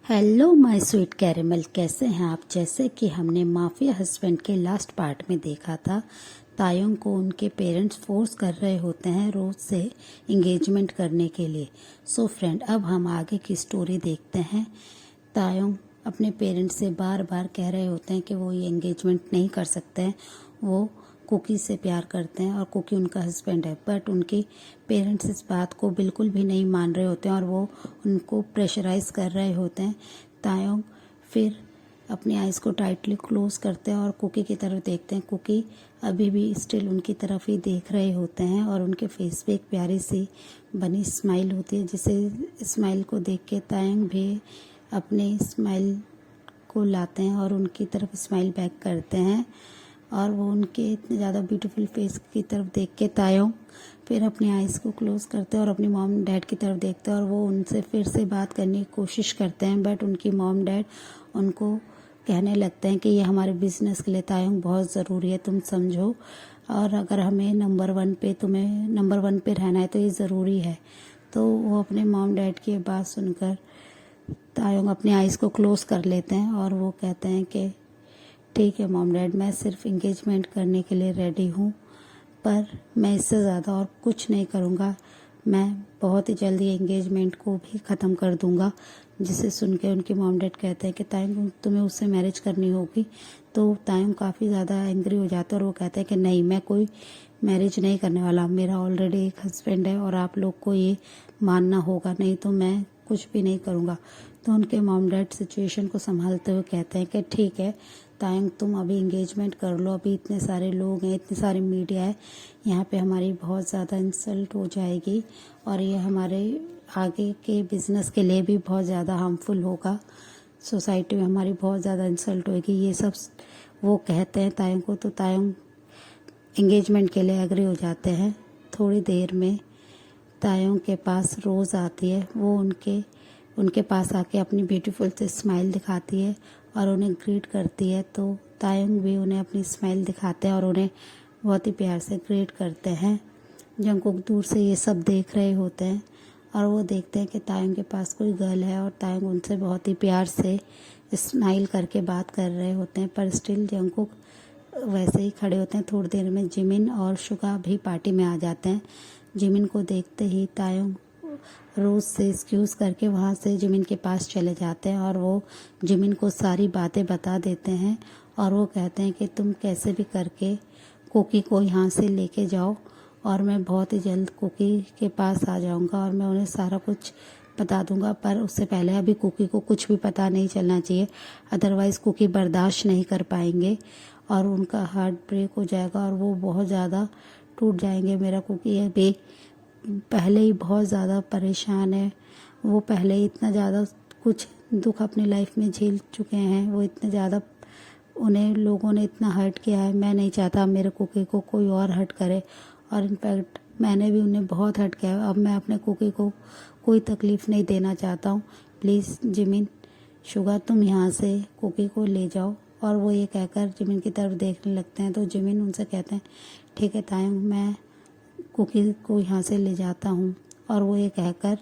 Hello my sweet caramel, कैसे हैं आप। जैसे कि हमने माफिया हस्बैंड के लास्ट पार्ट में देखा था, तायोंग को उनके पेरेंट्स फोर्स कर रहे होते हैं रोज से इंगेजमेंट करने के लिए। सो फ्रेंड, अब हम आगे की स्टोरी देखते हैं। तायोंग अपने पेरेंट्स से बार बार कह रहे होते हैं कि वो ये एंगेजमेंट नहीं कर सकते हैं, वो कुकी से प्यार करते हैं और कुकी उनका हस्बैंड है। बट उनके पेरेंट्स इस बात को बिल्कुल भी नहीं मान रहे होते हैं और वो उनको प्रेशराइज कर रहे होते हैं। तायोंग फिर अपनी आइज़ को टाइटली क्लोज करते हैं और कुकी की तरफ देखते हैं। कुकी अभी भी स्टिल उनकी तरफ ही देख रहे होते हैं और उनके फेस पे एक प्यारी सी बनी स्माइल होती है, जिसे स्माइल को देख के तायोंग भी अपने स्माइल को लाते हैं और उनकी तरफ स्माइल बैक करते हैं। और वो उनके इतने ज़्यादा ब्यूटीफुल फेस की तरफ देख के तायोंग फिर अपनी आइज़ को क्लोज करते हैं और अपनी मॉम डैड की तरफ देखते हैं और वो उनसे फिर से बात करने की कोशिश करते हैं। बट उनकी मॉम डैड उनको कहने लगते हैं कि ये हमारे बिजनेस के लिए तायोंग बहुत ज़रूरी है, तुम समझो, और अगर हमें तुम्हें नंबर वन पे रहना है तो ये ज़रूरी है। तो वो अपने मॉम डैड की बात सुनकर तायोंग अपनी आइज़ को क्लोज कर लेते हैं और वो कहते हैं कि ठीक है मॉम डैड, मैं सिर्फ इंगेजमेंट करने के लिए रेडी हूँ, पर मैं इससे ज़्यादा और कुछ नहीं करूँगा। मैं बहुत ही जल्दी एंगेजमेंट को भी ख़त्म कर दूँगा। जिसे सुन के उनके मॉम डैड कहते हैं कि तायंग तुम्हें उससे मैरिज करनी होगी। तो तायंग काफ़ी ज़्यादा एंग्री हो जाते हैं और वो कहते हैं कि नहीं, मैं कोई मैरिज नहीं करने वाला, मेरा ऑलरेडी एक हस्बैंड है और आप लोग को ये मानना होगा, नहीं तो मैं कुछ भी नहीं करूँगा। तो उनके मॉम डैड सिचुएशन को संभालते हुए कहते हैं कि ठीक है तायंग, तुम अभी इंगेजमेंट कर लो, अभी इतने सारे लोग हैं, इतनी सारी मीडिया है, यहाँ पे हमारी बहुत ज़्यादा इंसल्ट हो जाएगी और ये हमारे आगे के बिजनेस के लिए भी बहुत ज़्यादा हार्मफुल होगा, सोसाइटी में हमारी बहुत ज़्यादा इंसल्ट होगी, ये सब वो कहते हैं तायंग को। तो तायंग इंगेजमेंट के लिए एग्री हो जाते हैं। थोड़ी देर में तायंग के पास रोज़ आती है, वो उनके पास आके अपनी ब्यूटीफुल से स्माइल दिखाती है और उन्हें ग्रीट करती है। तो तायंग भी उन्हें अपनी स्माइल दिखाते हैं और उन्हें बहुत ही प्यार से ग्रीट करते हैं। जंगकुक दूर से ये सब देख रहे होते हैं और वो देखते हैं कि तायंग के पास कोई गर्ल है और तायंग उनसे बहुत ही प्यार से स्माइल करके बात कर रहे होते हैं, पर स्टिल जंगकुक वैसे ही खड़े होते हैं। थोड़ी देर में जिमिन और शुगा भी पार्टी में आ जाते हैं। जिमिन को देखते ही तायंग रोज़ से एक्सक्यूज़ करके वहाँ से जिमिन के पास चले जाते हैं और वो जिमिन को सारी बातें बता देते हैं और वो कहते हैं कि तुम कैसे भी करके कुकी को यहाँ से लेके जाओ और मैं बहुत ही जल्द कुकी के पास आ जाऊँगा और मैं उन्हें सारा कुछ बता दूँगा, पर उससे पहले अभी कुकी को कुछ भी पता नहीं चलना चाहिए, अदरवाइज़ कुकी बर्दाश्त नहीं कर पाएंगे और उनका हार्ट ब्रेक हो जाएगा और वो बहुत ज़्यादा टूट जाएंगे। मेरा कुकी अभी पहले ही बहुत ज़्यादा परेशान है, वो पहले ही इतना ज़्यादा कुछ दुख अपनी लाइफ में झेल चुके हैं, वो इतने ज़्यादा उन्हें लोगों ने इतना हर्ट किया है। मैं नहीं चाहता मेरे कुकी को कोई और हर्ट करे और इनफैक्ट मैंने भी उन्हें बहुत हर्ट किया है। अब मैं अपने कुकी को कोई तकलीफ़ नहीं देना चाहता हूँ। प्लीज़ जिमिन, शुगा, तुम यहाँ से कुकी को ले जाओ। और वो ये कहकर जिमिन की तरफ देखने लगते हैं। तो जिमिन उनसे कहते हैं ठीक है तायंग, मैं कुकी को यहाँ से ले जाता हूँ। और वो ये कहकर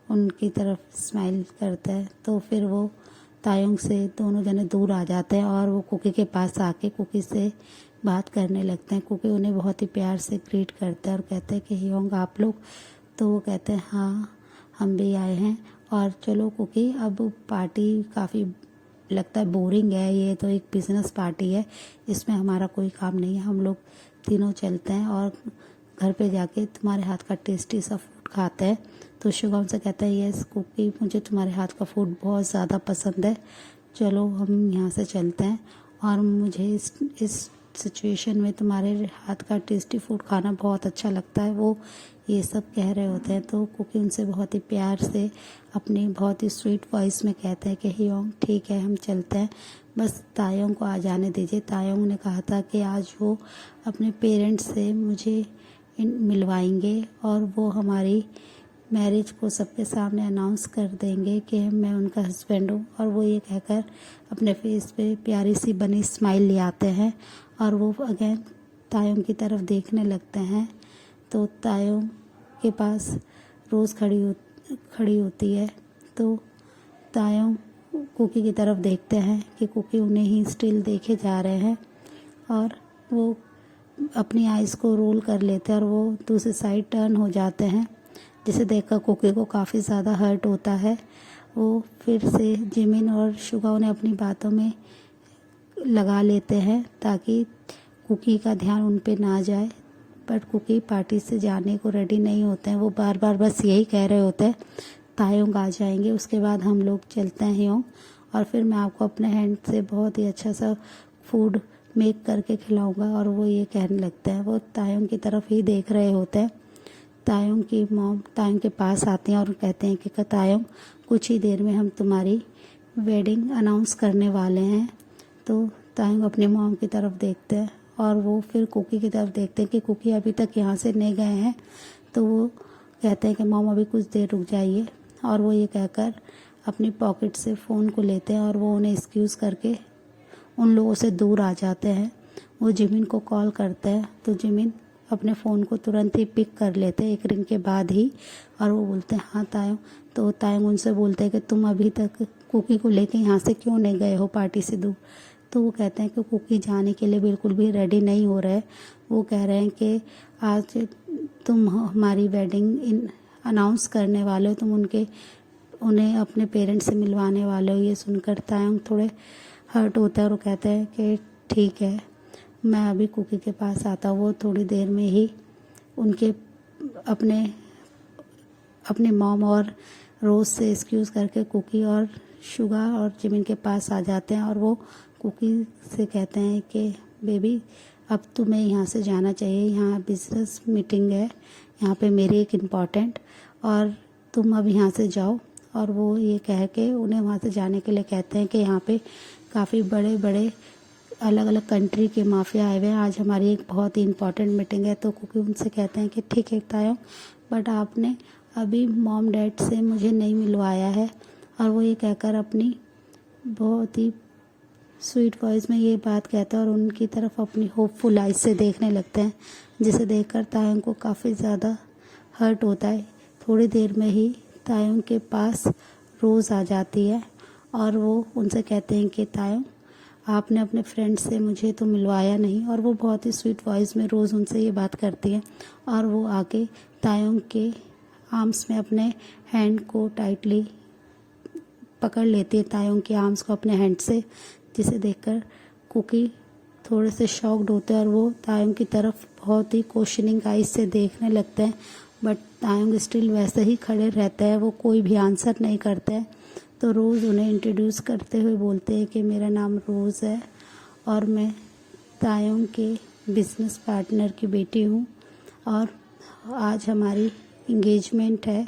उनकी तरफ स्माइल करता है। तो फिर वो तायंग से दोनों जने दूर आ जाते हैं और वो कुकी के पास आके कुकी से बात करने लगते हैं। कुकी उन्हें बहुत ही प्यार से ग्रीट करता है और कहते हैं कि हियोंग आप लोग। तो वो कहते हैं हाँ, हम भी आए हैं और चलो कुकी, अब पार्टी काफ़ी लगता है बोरिंग है, ये तो एक बिजनेस पार्टी है, इसमें हमारा कोई काम नहीं है, हम लोग तीनों चलते हैं और घर पे जाके तुम्हारे हाथ का टेस्टी सा फूड खाते हैं। तो शुभम से कहता है यस कुकी, मुझे तुम्हारे हाथ का फूड बहुत ज़्यादा पसंद है, चलो हम यहाँ से चलते हैं और मुझे इस सिचुएशन में तुम्हारे हाथ का टेस्टी फूड खाना बहुत अच्छा लगता है। वो ये सब कह रहे होते हैं। तो कुकी उनसे बहुत ही प्यार से अपनी बहुत ही स्वीट वॉइस में कहते हैं कि हियोंग ठीक है, हम चलते हैं, बस तायोंग को आ जाने दीजिए। तायोंग ने कहा था कि आज वो अपने पेरेंट्स से मुझे मिलवाएंगे और वो हमारी मैरिज को सबके सामने अनाउंस कर देंगे कि मैं उनका हस्बैंड हूँ। और वो ये कहकर अपने फेस पे प्यारी सी बनी स्माइल ले आते हैं और वो अगेन तायोंग की तरफ देखने लगते हैं। तो तायोंग के पास रोज़ खड़ी होती है। तो तायोंग कुकी की तरफ देखते हैं कि कुकी उन्हें ही स्टिल देखे जा रहे हैं और वो अपनी आइज़ को रोल कर लेते हैं और वो दूसरी साइड टर्न हो जाते हैं, जिसे देखकर कुकी को काफ़ी ज़्यादा हर्ट होता है। वो फिर से जिमिन और शुगा उन्हें अपनी बातों में लगा लेते हैं ताकि कुकी का ध्यान उन पे ना जाए, बट कुकी पार्टी से जाने को रेडी नहीं होते हैं। वो बार बार बस यही कह रहे होते हैं तायोंग आ जाएंगे, उसके बाद हम लोग चलते हैं ह्योंग और फिर मैं आपको अपने हैंड से बहुत ही अच्छा सा फूड मेक करके खिलाऊंगा। और वो ये कहने लगते हैं, वो तायोंग की तरफ ही देख रहे होते हैं। तायोंग की मॉम तायोंग के पास आते हैं और कहते हैं कि तायोंग कुछ ही देर में हम तुम्हारी वेडिंग अनाउंस करने वाले हैं। तो तायोंग अपनी मॉम की तरफ देखते हैं और वो फिर कुकी की तरफ देखते हैं कि कुकी अभी तक यहाँ से नहीं गए हैं। तो वो कहते हैं कि मॉम अभी कुछ देर रुक जाइए, और वो ये कहकर अपनी पॉकेट से फ़ोन को लेते हैं और वो उन्हें एक्सक्यूज़ करके उन लोगों से दूर आ जाते हैं। वो जिमिन को कॉल करते हैं तो जिमिन अपने फ़ोन को तुरंत ही पिक कर लेते हैं 1 रिंग के बाद ही, और वो बोलते हैं हाँ तायोंग। तो तायोंग उनसे बोलते हैं कि तुम अभी तक कुकी को लेके यहाँ से क्यों नहीं गए हो पार्टी से दूर। तो वो कहते हैं कि कुकी जाने के लिए बिल्कुल भी रेडी नहीं हो रहे। वो कह रहे हैं कि आज तुम हमारी वेडिंग अनाउंस करने वाले हो, तुम उन्हें अपने पेरेंट्स से मिलवाने वाले हो। ये सुनकर तायोंग थोड़े हर्ट होता है और वो कहते हैं कि ठीक है, मैं अभी कुकी के पास आता हूँ। वो थोड़ी देर में ही उनके अपने मॉम और रोज़ से एक्सक्यूज़ करके कुकी और शुगा और जिमिन के पास आ जाते हैं और वो कुकी से कहते हैं कि बेबी अब तुम्हें यहाँ से जाना चाहिए, यहाँ बिजनेस मीटिंग है यहाँ पे मेरी एक इम्पॉर्टेंट, और तुम अब यहाँ से जाओ। और वो ये कह के उन्हें वहाँ से जाने के लिए कहते हैं कि यहाँ पे काफ़ी बड़े बड़े अलग अलग कंट्री के माफिया आए हुए हैं, आज हमारी एक बहुत ही इम्पॉर्टेंट मीटिंग है। तो कुकी उनसे कहते हैं कि ठीक है तायोंग, बट आपने अभी मॉम डैड से मुझे नहीं मिलवाया है। और वो ये कहकर अपनी बहुत ही स्वीट वॉइस में ये बात कहते हैं और उनकी तरफ अपनी होपफुल आइज से देखने लगते हैं, जिसे देखकर तायोंग को काफ़ी ज़्यादा हर्ट होता है। थोड़ी देर में ही तायोंग के पास रोज़ आ जाती है और वो उनसे कहते हैं कि तायोंग आपने अपने फ्रेंड से मुझे तो मिलवाया नहीं। और वो बहुत ही स्वीट वॉइस में रोज़ उनसे ये बात करती है और वो आके तायोंग के आर्म्स में अपने हैंड को टाइटली पकड़ लेती है, तायोंग के आर्म्स को अपने हैंड से, जिसे देखकर कुकी थोड़े से शॉक्ड होते हैं और वो तायोंग की तरफ बहुत ही क्वेश्चनिंग आइज से देखने लगते हैं। बट तायोंग स्टिल वैसे ही खड़े रहते हैं, वो कोई भी आंसर नहीं करते हैं। तो रोज़ उन्हें इंट्रोड्यूस करते हुए बोलते हैं कि मेरा नाम रोज़ है और मैं तायोंग के बिजनेस पार्टनर की बेटी हूँ और आज हमारी इंगेजमेंट है,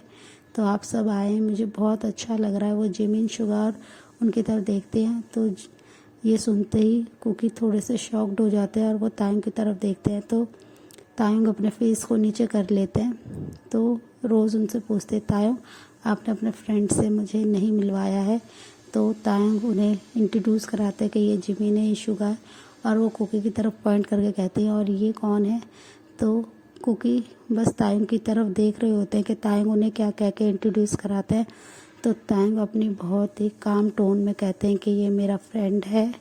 तो आप सब आए हैं, मुझे बहुत अच्छा लग रहा है। वो जिमिन शुगा और उनकी तरफ देखते हैं तो ये सुनते ही कुकी थोड़े से शॉक्ड हो जाते हैं और वो तायोंग की तरफ देखते हैं तो तायोंग अपने फेस को नीचे कर लेते हैं। तो रोज़ उनसे पूछते हैं तायोंग आपने अपने फ्रेंड से मुझे नहीं मिलवाया है। तो तायोंग उन्हें इंट्रोड्यूस कराते हैं कि ये जिमिन है, ये शुगा है, और वो कुकी की तरफ पॉइंट करके कहती हैं और ये कौन है। तो कुकी बस तायोंग की तरफ देख रहे होते हैं कि तायोंग उन्हें क्या कह के इंट्रोड्यूस कराते हैं। तो तायोंग अपनी बहुत ही काम टोन में कहते हैं कि ये मेरा फ्रेंड है,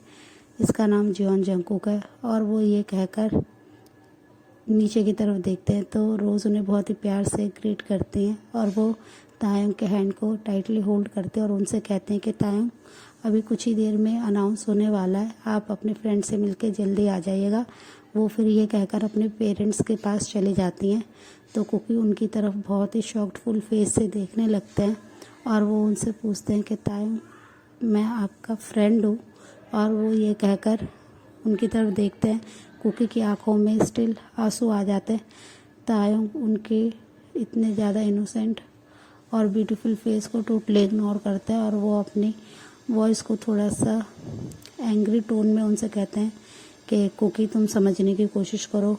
इसका नाम जियोन जंगकुक है। और वो ये कहकर नीचे की तरफ देखते हैं तो रोज़ उन्हें बहुत ही प्यार से ग्रीट करती हैं और वो तायोंग के हैंड को टाइटली होल्ड करते हैं और उनसे कहते हैं कि तायोंग अभी कुछ ही देर में अनाउंस होने वाला है, आप अपने फ्रेंड से मिलके जल्दी आ जाइएगा। वो फिर ये कहकर अपने पेरेंट्स के पास चली जाती हैं। तो कुकी उनकी तरफ बहुत ही शॉक्डफुल फेस से देखने लगते हैं और वो उनसे पूछते हैं कि तायोंग मैं आपका फ्रेंड हूँ। और वो ये कहकर उनकी तरफ देखते हैं, कुकी की आंखों में स्टिल आंसू आ जाते हैं। तायोंग उनके इतने ज़्यादा इनोसेंट और ब्यूटीफुल फेस को टोटली इग्नोर करते हैं और वो अपनी वॉइस को थोड़ा सा एंग्री टोन में उनसे कहते हैं कि कुकी तुम समझने की कोशिश करो,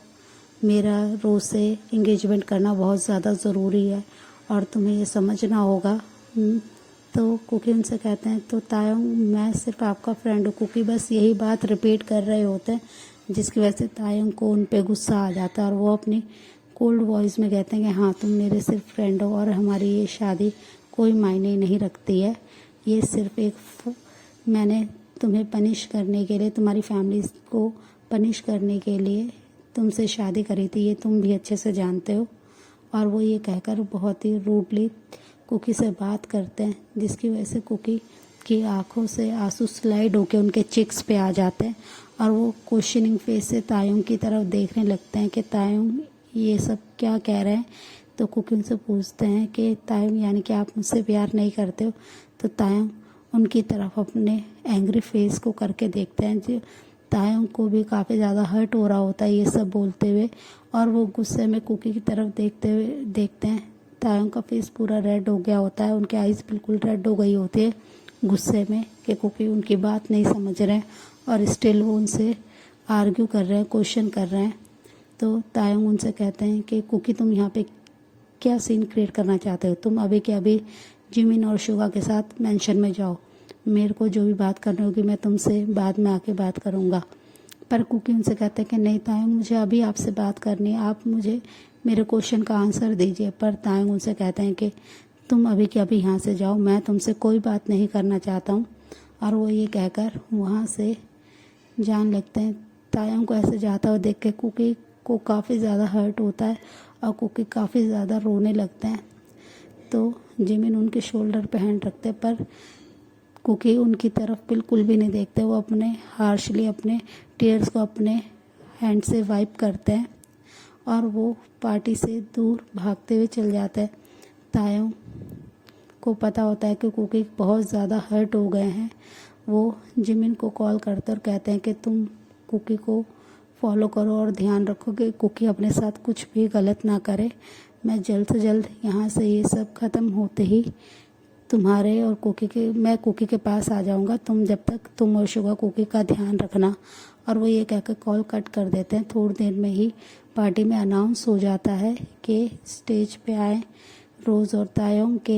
मेरा रोज़ से इंगेजमेंट करना बहुत ज़्यादा ज़रूरी है और तुम्हें ये समझना होगा। तो कुकी उनसे कहते हैं तो तायोंग मैं सिर्फ आपका फ्रेंड हूँ। कुकी बस यही बात रिपीट कर रहे होते हैं, जिसकी वजह से तायोंग को उन पे गुस्सा आ जाता है और वो अपनी कोल्ड वॉइस में कहते हैं कि हाँ तुम मेरे सिर्फ फ्रेंड हो और हमारी ये शादी कोई मायने नहीं रखती है, ये सिर्फ एक मैंने तुम्हें पनिश करने के लिए, तुम्हारी फैमिली को पनिश करने के लिए तुमसे शादी करी थी, ये तुम भी अच्छे से जानते हो। और वो ये कहकर बहुत ही रूडली कुकी से बात करते हैं, जिसकी वजह से कुकी की आंखों से आंसू स्लाइड होकर उनके चिक्स पे आ जाते हैं और वो क्वेश्चनिंग फेस से तायुंग की तरफ देखने लगते हैं कि तायुंग ये सब क्या कह रहे हैं। तो कुकी उनसे पूछते हैं कि तायुंग यानी कि आप मुझसे प्यार नहीं करते हो। तो तायुंग उनकी तरफ अपने एंग्री फेस को करके देखते हैं, जो तायुंग को भी काफ़ी ज़्यादा हर्ट हो रहा होता है ये सब बोलते हुए, और वो गुस्से में कुकी की तरफ देखते हैं। तायुंग का फेस पूरा रेड हो गया होता है, उनके आईज बिल्कुल रेड हो गई होती है गुस्से में कि कुकी उनकी बात नहीं समझ रहे हैं और स्टिल वो उनसे आर्ग्यू कर रहे हैं, क्वेश्चन कर रहे हैं। तो तायुंग उनसे कहते हैं कि कुकी तुम यहाँ पे क्या सीन क्रिएट करना चाहते हो, तुम अभी के अभी जिमिन और शुगा के साथ मेंशन में जाओ, मेरे को जो भी बात करनी होगी मैं तुमसे बाद में आके बात करूँगा। पर कुकी उनसे कहते हैं कि नहीं तायुंग, मुझे अभी आपसे बात करनी है, आप मुझे मेरे क्वेश्चन का आंसर दीजिए। पर तायुंग उनसे कहते हैं कि तुम अभी के अभी यहाँ से जाओ, मैं तुमसे कोई बात नहीं करना चाहता हूँ। और वो ये कहकर वहाँ से जान लगते हैं। तायुंग को ऐसे जाता हुआ देख के कुकी को काफ़ी ज़्यादा हर्ट होता है और कुकी काफ़ी ज़्यादा रोने लगते हैं। तो जिमिन उनके शोल्डर पे हैंड रखते हैं, पर कुकी उनकी तरफ बिल्कुल भी नहीं देखते। वो अपने हार्शली अपने टीयर्स को अपने हैंड से वाइप करते हैं और वो पार्टी से दूर भागते हुए चल जाते हैं। तायुंग को पता होता है कि कुकी बहुत ज़्यादा हर्ट हो गए हैं। वो जिमिन को कॉल करते और कहते हैं कि तुम कुकी को फॉलो करो और ध्यान रखो कि कुकी अपने साथ कुछ भी गलत ना करे। मैं जल्द से जल्द यहाँ से ये सब ख़त्म होते ही तुम्हारे और मैं कुकी के पास आ जाऊँगा, तुम जब तक तुम और शुगा कुकी का ध्यान रखना। और वो ये कहकर कॉल कट कर देते हैं। थोड़ी देर में ही पार्टी में अनाउंस हो जाता है कि स्टेज पे आए रोज़ और तायुंग के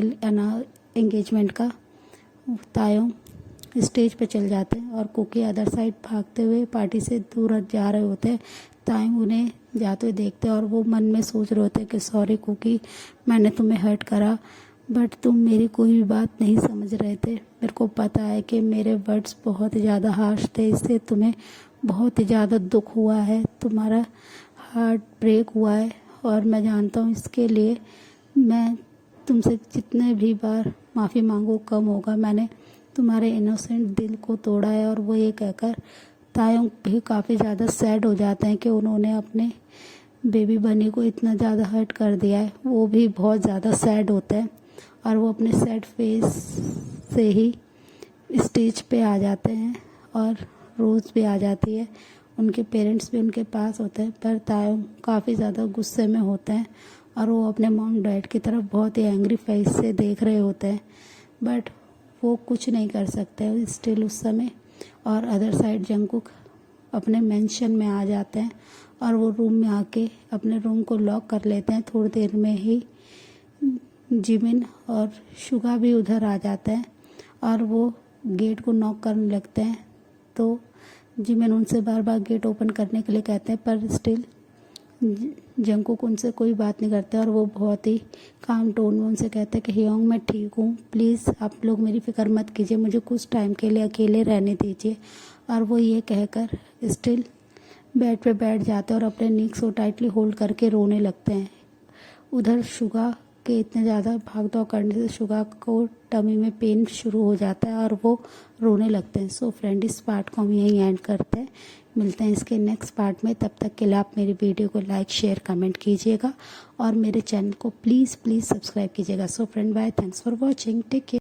एंगेजमेंट का। तायुंग स्टेज पे चल जाते हैं और कुकी अदर साइड भागते हुए पार्टी से दूर जा रहे होते हैं। तायुंग उन्हें जाते हुए देखते हैं और वो मन में सोच रहे होते हैं कि सॉरी कुकी, मैंने तुम्हें हर्ट करा, बट तुम मेरी कोई भी बात नहीं समझ रहे थे। मेरे को पता है कि मेरे वर्ड्स बहुत ही ज़्यादा हार्श थे, इससे तुम्हें बहुत ही ज़्यादा दुख हुआ है, तुम्हारा हार्ट ब्रेक हुआ है। और मैं जानता हूँ इसके लिए मैं तुमसे जितने भी बार माफ़ी मांगू कम होगा। मैंने तुम्हारे इनोसेंट दिल को तोड़ा है। और वो ये कहकर तायुंग भी काफ़ी ज़्यादा सैड हो जाते हैं कि उन्होंने अपने बेबी बनी को इतना ज़्यादा हर्ट कर दिया है। वो भी बहुत ज़्यादा सैड होते हैं और वो अपने सैड फेस से ही स्टेज पे आ जाते हैं और रोज़ भी आ जाती है। उनके पेरेंट्स भी उनके पास होते हैं, पर तायुंग काफ़ी ज़्यादा गुस्से में होते हैं और वो अपने मॉम डैड की तरफ बहुत ही एंग्री फेस से देख रहे होते हैं, बट वो कुछ नहीं कर सकते स्टिल उस समय। और अदर साइड जंगकुक अपने मेंशन में आ जाते हैं और वो रूम में आके अपने रूम को लॉक कर लेते हैं। थोड़ी देर में ही जिमिन और शुगा भी उधर आ जाते हैं और वो गेट को नॉक करने लगते हैं। तो जिमिन उनसे बार बार गेट ओपन करने के लिए कहते हैं, पर स्टिल जंगकुक उनसे कोई बात नहीं करते और वो बहुत ही काम टोन में उनसे कहते हैं कि हियोंग मैं ठीक हूँ, प्लीज़ आप लोग मेरी फ़िक्र मत कीजिए, मुझे कुछ टाइम के लिए अकेले रहने दीजिए। और वो ये कहकर स्टिल बेड पे बैठ जाते हैं और अपने नीक को टाइटली होल्ड करके रोने लगते हैं। उधर शुगा के इतने ज़्यादा भाग दौड़ करने से शुगा को टमी में पेन शुरू हो जाता है और वो रोने लगते हैं। सो फ्रेंड, इस पार्ट को हम यहीं एंड करते हैं, मिलते हैं इसके नेक्स्ट पार्ट में। तब तक के लिए आप मेरी वीडियो को लाइक शेयर कमेंट कीजिएगा और मेरे चैनल को प्लीज़ सब्सक्राइब कीजिएगा। So friend, bye, thanks for watching, take care.